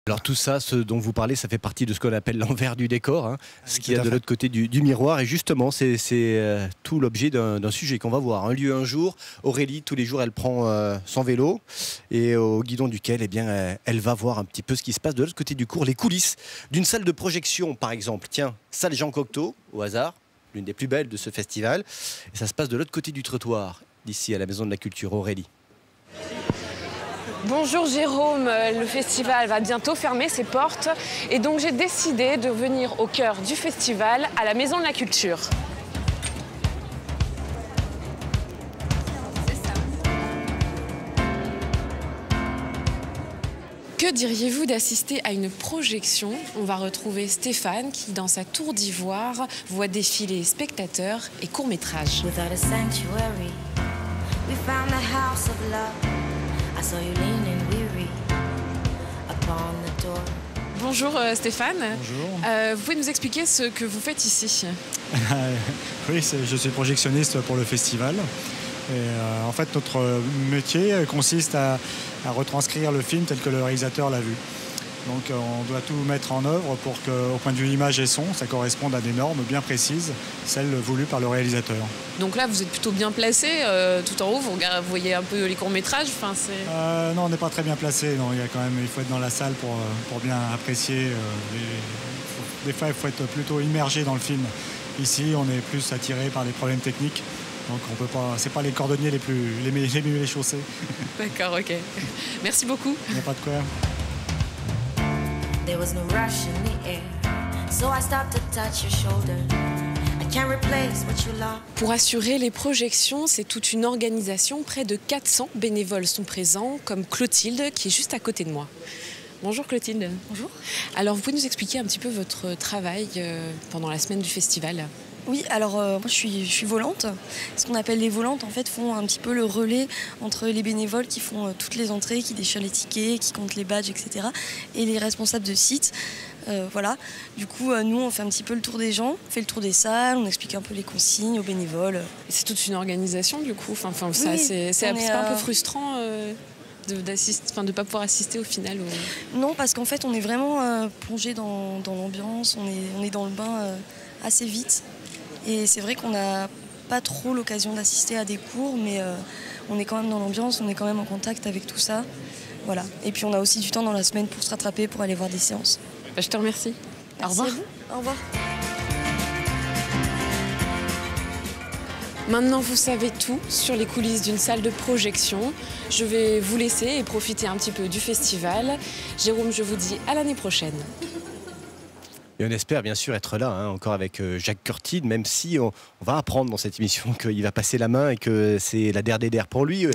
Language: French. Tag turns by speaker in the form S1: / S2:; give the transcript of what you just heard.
S1: Alors tout ça, ce dont vous parlez, ça fait partie de ce qu'on appelle l'envers du décor, hein, ce qu'il y a de
S2: fait.
S1: l'autre côté du miroir. Et justement, c'est tout l'objet d'un sujet qu'on va voir. Un lieu, un jour. Aurélie, tous les jours, elle prend son vélo et au guidon duquel, eh bien, elle va voir un petit peu ce qui se passe de l'autre côté du cours, les coulisses d'une salle de projection, par exemple. Tiens, salle Jean Cocteau, au hasard, l'une des plus belles de ce festival. Et ça se passe de l'autre côté du trottoir, d'ici à la Maison de la Culture. Aurélie.
S3: Bonjour Jérôme, le festival va bientôt fermer ses portes et donc j'ai décidé de venir au cœur du festival, à la Maison de la Culture. Que diriez-vous d'assister à une projection? On va retrouver Stéphane qui, dans sa tour d'ivoire, voit défiler spectateurs et courts-métrages. Bonjour Stéphane.
S2: Bonjour.
S3: Vous pouvez nous expliquer ce que vous faites ici?
S2: Oui, je suis projectionniste pour le festival. Et en fait, notre métier consiste à retranscrire le film tel que le réalisateur l'a vu. Donc on doit tout mettre en œuvre pour qu'au point de vue image et son, ça corresponde à des normes bien précises, celles voulues par le réalisateur.
S3: Donc là, vous êtes plutôt bien placé, tout en haut, vous voyez un peu les courts-métrages.
S2: Non, on n'est pas très bien placé. Non, il faut être dans la salle pour bien apprécier. Des fois, il faut être plutôt immergé dans le film. Ici, on est plus attiré par les problèmes techniques. Donc on peut pas, c'est pas les cordonniers les mieux chaussés.
S3: D'accord, ok. Merci beaucoup.
S2: Il n'y a pas de quoi.
S4: There was no rush in the air, so I stopped to touch your shoulder. I can't replace what you lost.
S3: Pour assurer les projections, c'est toute une organisation. Près de 400 bénévoles sont présents, comme Clotilde, qui est juste à côté de moi. Bonjour Clotilde.
S5: Bonjour.
S3: Alors vous pouvez nous expliquer un petit peu votre travail pendant la semaine du festival?
S5: Oui, alors moi je suis volante. Ce qu'on appelle les volantes en fait font un petit peu le relais entre les bénévoles qui font toutes les entrées, qui déchirent les tickets, qui comptent les badges, etc. et les responsables de site. Voilà. Du coup, nous on fait un petit peu le tour des gens, on fait le tour des salles, on explique un peu les consignes aux bénévoles.
S3: C'est toute une organisation du coup.
S5: Oui,
S3: c'est pas un peu frustrant de ne pas pouvoir assister au final
S5: Non, parce qu'en fait on est vraiment plongé dans l'ambiance, on est dans le bain assez vite. Et c'est vrai qu'on n'a pas trop l'occasion d'assister à des cours, mais on est quand même dans l'ambiance, on est quand même en contact avec tout ça. Voilà. Et puis on a aussi du temps dans la semaine pour se rattraper, pour aller voir des séances.
S3: Je te remercie.
S5: Merci.
S3: Au revoir.
S5: À vous. Au revoir.
S3: Maintenant, vous savez tout sur les coulisses d'une salle de projection. Je vais vous laisser et profiter un petit peu du festival. Jérôme, je vous dis à l'année prochaine.
S1: Et on espère bien sûr être là, hein, encore avec Jacques Curtide, même si on va apprendre dans cette émission qu'il va passer la main et que c'est la der des der pour lui.